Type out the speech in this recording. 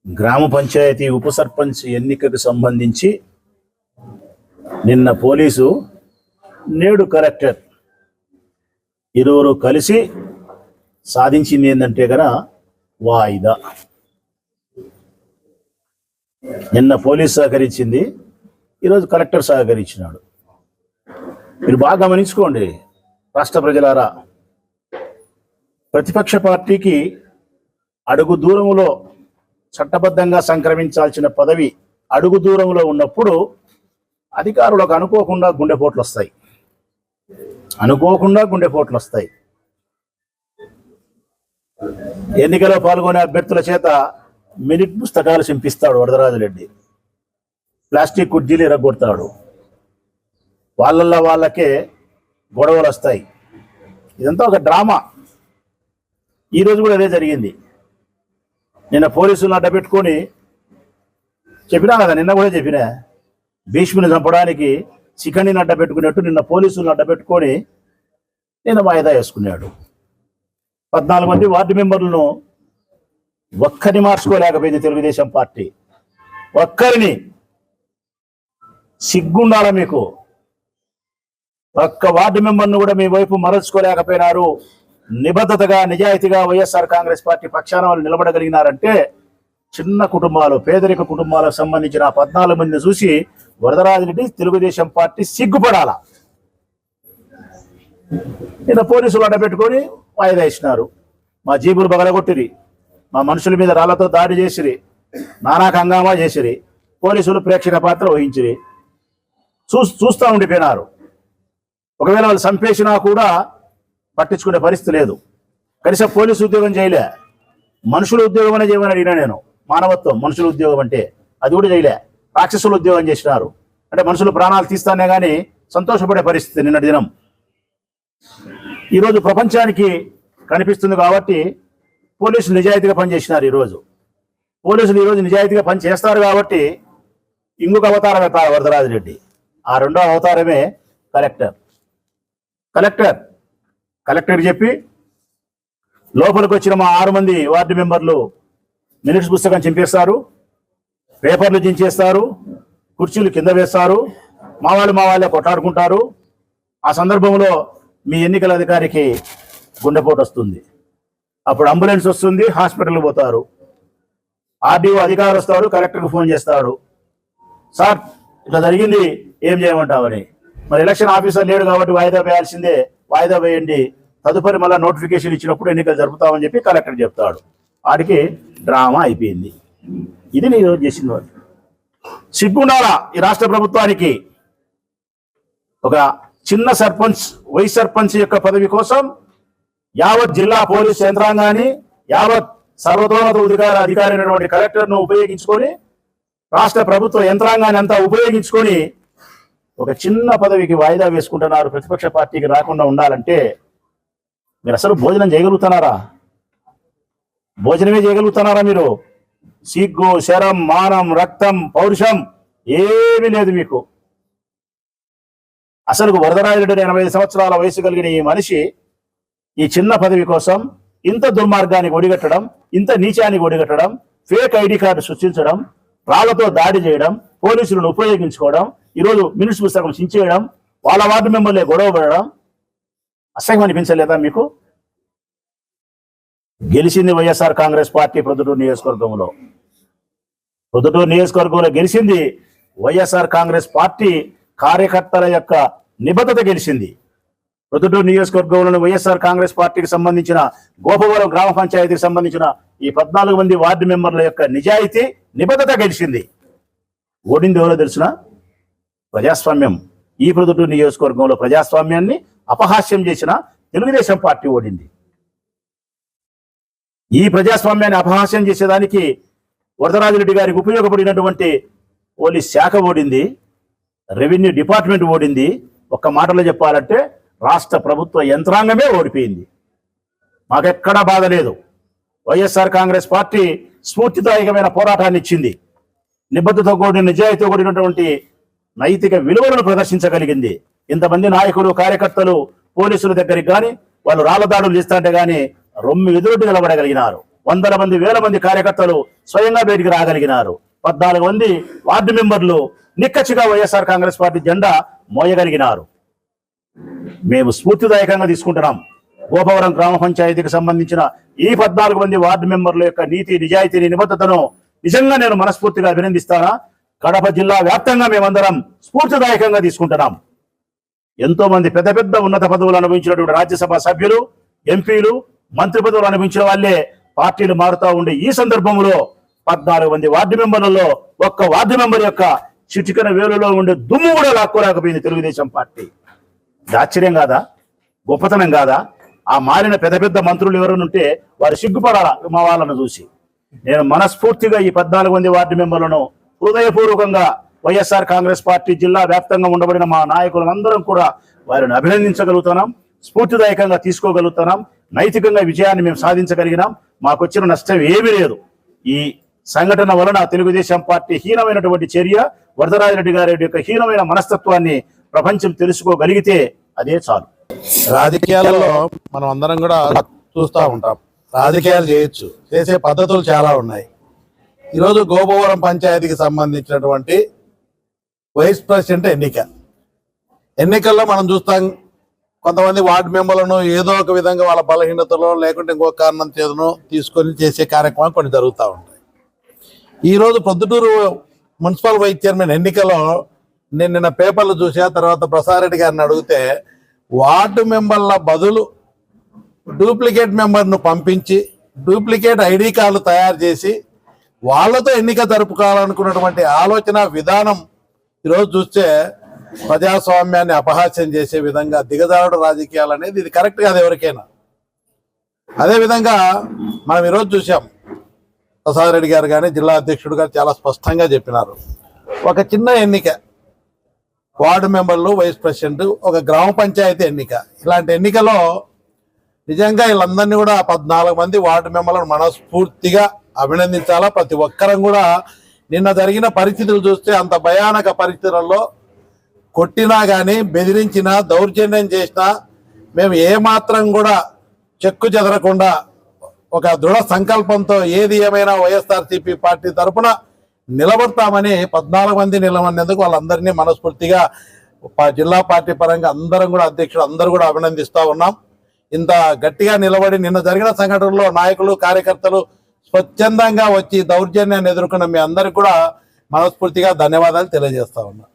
గ్రామ పంచాయతీ ఉప సర్పంచ్ ఎన్నికకు సంబంధించి నిన్న పోలీసు నేడు కలెక్టర్ ఇరువురు కలిసి సాధించింది ఏంటంటే గన వాయిదా. నిన్న పోలీసు సహకరించింది, ఈరోజు కలెక్టర్ సహకరించినాడు. మీరు బాగా గమనించుకోండి రాష్ట్ర ప్రజలారా, ప్రతిపక్ష పార్టీకి అడుగు దూరంలో చట్టబద్ధంగా సంక్రమించాల్సిన పదవి అడుగు దూరంలో ఉన్నప్పుడు అధికారులకు అనుకోకుండా గుండెపోట్లు వస్తాయి. ఎన్నికలో పాల్గొనే అభ్యర్థుల చేత మినిట్ పుస్తకాలు చింపిస్తాడు వరదరాజరెడ్డి, ప్లాస్టిక్ కుర్జీలు ఎరగొడతాడు, వాళ్ళకే గొడవలు వస్తాయి. ఇదంతా ఒక డ్రామా. ఈరోజు కూడా అదే జరిగింది. నిన్న పోలీసులను అడ్డపెట్టుకొని చెప్పినా కదా, నిన్న కూడా చెప్పినా, భీష్ముని చంపడానికి శిఖండిని అడ్డపెట్టుకున్నట్టు నిన్న పోలీసులను అడ్డపెట్టుకొని నిన్న వాయిదా వేసుకున్నాడు. 14 మంది వార్డు మెంబర్లను ఒక్కరిని మార్చుకోలేకపోయింది తెలుగుదేశం పార్టీ. ఒక్కరిని. సిగ్గుండాల మీకు. ఒక్క వార్డు మెంబర్ను కూడా మీ వైపు మరల్చుకోలేకపోయినారు. నిబద్ధతగా నిజాయితీగా వైఎస్ఆర్ కాంగ్రెస్ పార్టీ పక్షాన వాళ్ళు నిలబడగలిగినారంటే చిన్న కుటుంబాలు, పేదరిక కుటుంబాలకు సంబంధించిన 14 మందిని చూసి వరదరాజరెడ్డి తెలుగుదేశం పార్టీ సిగ్గుపడాల. నిన్న పోలీసులు అడ్డపెట్టుకొని వాయిదా ఇచ్చినారు. మా జీబులు బగలగొట్టిరి, మా మనుషుల మీద రాళ్లతో దాడి చేసిరి, నానా హంగామా చేసిరి, పోలీసులు ప్రేక్షక పాత్ర వహించిరి. చూస్తూ ఉండిపోయినారు. ఒకవేళ వాళ్ళు చంపేసినా కూడా పట్టించుకునే పరిస్థితి లేదు. కనీసం పోలీసు ఉద్యోగం చేయలే, మనుషుల ఉద్యోగం అనే చేయమని అడిగినా నేను. మానవత్వం, మనుషుల ఉద్యోగం అంటే అది కూడా చేయలే. రాక్షసుల ఉద్యోగం చేసినారు. అంటే మనుషులు ప్రాణాలు తీస్తానే కానీ సంతోషపడే పరిస్థితి నిన్నటి దినం. ఈరోజు ప్రపంచానికి కనిపిస్తుంది కాబట్టి పోలీసులు నిజాయితీగా పనిచేసినారు. పోలీసులు ఈరోజు నిజాయితీగా పనిచేస్తారు కాబట్టి ఇంకొక అవతారం ఎత్తారు వరదరాజరెడ్డి. ఆ రెండో అవతారమే కలెక్టర్ చెప్పి లోపలికి వచ్చిన మా 6 మంది వార్డు మెంబర్లు మినిట్స్ పుస్తకం చింపేస్తారు, పేపర్లు చించేస్తారు, కుర్చీలు కింద వేస్తారు, మా వాళ్ళే కొట్లాడుకుంటారు. ఆ సందర్భంలో మీ ఎన్నికల అధికారికి గుండెపోటు వస్తుంది. అప్పుడు అంబులెన్స్ వస్తుంది, హాస్పిటల్కి పోతారు. ఆర్డీఓ అధికారి వస్తాడు, కలెక్టర్కి ఫోన్ చేస్తాడు, సార్ ఇట్లా జరిగింది, ఏం చేయమంటామని. మరి ఎలక్షన్ ఆఫీసర్ లేడు కాబట్టి వాయిదా వేయాల్సిందే, వాయిదా వేయండి, తదుపరి మళ్ళీ నోటిఫికేషన్ ఇచ్చినప్పుడు ఎన్నికలు జరుపుతామని చెప్పి కలెక్టర్ చెప్తాడు. వాడికి డ్రామా అయిపోయింది. ఇది నేను చేసిన వాళ్ళు. సిగ్గుండాలా ఈ రాష్ట్ర ప్రభుత్వానికి. ఒక చిన్న సర్పంచ్, వైస్ సర్పంచ్ యొక్క పదవి కోసం యావత్ జిల్లా పోలీస్ యంత్రాంగాన్ని, యావత్ సర్వతోన్నత అధికారి అయినటువంటి కలెక్టర్ను ఉపయోగించుకొని, రాష్ట్ర ప్రభుత్వ యంత్రాంగాన్ని అంతా ఉపయోగించుకొని ఒక చిన్న పదవికి వాయిదా వేసుకుంటున్నారు. ప్రతిపక్ష పార్టీకి రాకుండా ఉండాలంటే మీరు అసలు భోజనం చేయగలుగుతున్నారా? భోజనమే చేయగలుగుతున్నారా మీరు? సిగ్గు, శరం, మానం, రక్తం, పౌరుషం ఏమీ లేదు మీకు. అసలు వరదరాజరెడ్డి 85 సంవత్సరాల వయసు కలిగిన ఈ మనిషి ఈ చిన్న పదవి కోసం ఇంత దుర్మార్గానికి ఒడిగట్టడం, ఇంత నీచానికి ఒడిగట్టడం, ఫేక్ ఐడి కార్డు సృష్టించడం, రాళ్లతో దాడి చేయడం, పోలీసులను ఉపయోగించుకోవడం, ఈరోజు మినిట్స్ పుస్తకం చించేయడం, వాళ్ళ వార్డు మెంబర్లే గొడవ పడడం అసహ్యం అనిపించలేదా మీకు? గెలిచింది వైఎస్ఆర్ కాంగ్రెస్ పార్టీ ప్రొద్దుటూరు నియోజకవర్గంలో గెలిచింది వైఎస్ఆర్ కాంగ్రెస్ పార్టీ కార్యకర్తల యొక్క నిబద్ధత గెలిచింది. ప్రొద్దుటూరు నియోజకవర్గంలోని వైఎస్ఆర్ కాంగ్రెస్ పార్టీకి సంబంధించిన గోపవరం గ్రామ పంచాయతీకి సంబంధించిన ఈ 14 మంది వార్డు మెంబర్ల యొక్క నిజాయితీ, నిబద్ధత గెలిచింది. ఓడింది ఎవరో తెలుసునా? ప్రజాస్వామ్యం. ఈ ప్రొద్దుటూరు నియోజకవర్గంలో ప్రజాస్వామ్యాన్ని అపహాస్యం చేసిన తెలుగుదేశం పార్టీ ఓడింది. ఈ ప్రజాస్వామ్యాన్ని అపహాస్యం చేసేదానికి వరదరాజరెడ్డి గారికి ఉపయోగపడినటువంటి పోలీస్ శాఖ ఓడింది, రెవెన్యూ డిపార్ట్మెంట్ ఓడింది. ఒక్క మాటలో చెప్పాలంటే రాష్ట్ర ప్రభుత్వ యంత్రాంగమే ఓడిపోయింది. మాకెక్కడా బాధ లేదు. వైఎస్ఆర్ కాంగ్రెస్ పార్టీ స్ఫూర్తిదాయకమైన పోరాటాన్ని ఇచ్చింది. నిబద్ధత కూడిన, నిజాయితీతో కూడినటువంటి నైతిక విలువలను ప్రదర్శించగలిగింది. ఇంతమంది నాయకులు, కార్యకర్తలు పోలీసుల దగ్గరికి కానీ వాళ్ళు రాళ్ల దాడులు చేస్తుంటే కానీ రొమ్ము ఎదురొడ్డి నిలబడగలిగినారు. వందల మంది వేల మంది కార్యకర్తలు స్వయంగా బయటికి రాగలిగినారు. 14 మంది వార్డు మెంబర్లు నిక్కచ్చిగా వైఎస్ఆర్ కాంగ్రెస్ పార్టీ జెండా మోయగలిగినారు. మేము స్ఫూర్తిదాయకంగా తీసుకుంటున్నాం. గోపవరం గ్రామ పంచాయతీకి సంబంధించిన ఈ 14 మంది వార్డు మెంబర్ల యొక్క నీతి, నిజాయితీని, నిబద్ధతను నిజంగా నేను మనస్ఫూర్తిగా అభినందిస్తానా. కడప జిల్లా వ్యాప్తంగా మేమందరం స్ఫూర్తిదాయకంగా తీసుకుంటున్నాం. ఎంతో మంది పెద్ద పెద్ద ఉన్నత పదవులు అనుభవించినటువంటి రాజ్యసభ సభ్యులు, ఎంపీలు, మంత్రి పదవులు అనుభవించిన వాళ్ళే పార్టీలు మారుతూ ఉండే ఈ సందర్భంలో 14 మంది వార్డు మెంబర్లలో ఒక్క వార్డు మెంబర్ యొక్క చిటికన వేలులో ఉండే దుమ్ము కూడా లాక్కోలేకపోయింది తెలుగుదేశం పార్టీ. ఆశ్చర్యం కాదా? గొప్పతనం కాదా? ఆ మారిన పెద్ద పెద్ద మంత్రులు ఎవరుంటే వారు సిగ్గుపడాల మా వాళ్ళను చూసి. నేను మనస్ఫూర్తిగా ఈ 14 మంది వార్డు మెంబర్లను హృదయపూర్వకంగా వైఎస్ఆర్ కాంగ్రెస్ పార్టీ జిల్లా వ్యాప్తంగా ఉండబడిన మా నాయకులందరం కూడా వారిని అభినందించగలుగుతున్నాం, స్ఫూర్తిదాయకంగా తీసుకోగలుగుతున్నాం. నైతికంగా విజయాన్ని మేము సాధించగలిగినాం. మాకు వచ్చిన నష్టం ఏమీ లేదు. ఈ సంఘటన వలన తెలుగుదేశం పార్టీ హీనమైనటువంటి చర్య, వరదరాజిరెడ్డి గారి యొక్క హీనమైన మనస్తత్వాన్ని ప్రపంచం తెలుసుకోగలిగితే అదే చాలు. రాజకీయాలలో మనం అందరం కూడా చూస్తూ ఉంటాం. రాజకీయాలు చేయొచ్చు, చేసే పద్ధతులు చాలా ఉన్నాయి. ఈరోజు గోపవరం పంచాయతీకి సంబంధించినటువంటి వైస్ ప్రెసిడెంట్ ఎన్నికల్లో మనం చూస్తాం, కొంతమంది వార్డు మెంబర్లను ఏదో ఒక విధంగా వాళ్ళ బలహీనతలో లేకుంటే ఇంకొక కారణం చేతనో తీసుకొని చేసే కార్యక్రమాలు కొన్ని జరుగుతూ ఉంటాయి. ఈరోజు ప్రొద్దుటూరు మున్సిపల్ వైస్ చైర్మన్ ఎన్నికలో నేను నిన్న పేపర్లు చూసా, తర్వాత ప్రసాదరెడ్డి గారిని అడిగితే వార్డు మెంబర్ల బదులు డూప్లికేట్ మెంబర్ను పంపించి డూప్లికేట్ ఐడి కార్డులు తయారు చేసి వాళ్ళతో ఎన్నిక జరుపుకోవాలనుకున్నటువంటి ఆలోచన విధానం ఈరోజు చూస్తే ప్రజాస్వామ్యాన్ని అపహాస్యం చేసే విధంగా దిగజారుడు రాజకీయాలు అనేది ఇది కరెక్ట్ కాదు ఎవరికైనా. అదేవిధంగా మనం ఈరోజు చూసాం, ప్రసాదరెడ్డి గారు కానీ జిల్లా అధ్యక్షుడు గారు చాలా స్పష్టంగా చెప్పినారు. ఒక చిన్న ఎన్నిక, వార్డు మెంబర్లు, వైస్ ప్రెసిడెంట్, ఒక గ్రామ పంచాయతీ ఎన్నిక, ఇలాంటి ఎన్నికలో నిజంగా వీళ్ళందరినీ కూడా 14 మంది వార్డు మెంబర్లను మనస్ఫూర్తిగా అభినందించాలా. ప్రతి ఒక్కరం కూడా నిన్న జరిగిన పరిస్థితులు చూస్తే అంత భయానక పరిస్థితులలో కొట్టినా కానీ, బెదిరించినా, దౌర్జన్యం చేసినా మేము ఏమాత్రం కూడా చెక్కు చెదరకుండా ఒక దృఢ సంకల్పంతో ఏది ఏమైనా వైఎస్ఆర్సీపీ పార్టీ తరఫున నిలబడతామని 14 మంది నిలబడినందుకు వాళ్ళందరినీ మనస్ఫూర్తిగా జిల్లా పార్టీ పరంగా అందరం కూడా, అధ్యక్షుడు అందరూ కూడా అభినందిస్తూ ఉన్నాం. ఇంత గట్టిగా నిలబడి నిన్న జరిగిన సంఘటనలో నాయకులు, కార్యకర్తలు స్వచ్ఛందంగా వచ్చి దౌర్జన్యాన్ని ఎదుర్కొన్న మీ అందరికి కూడా మనస్ఫూర్తిగా ధన్యవాదాలు తెలియజేస్తా ఉన్నా.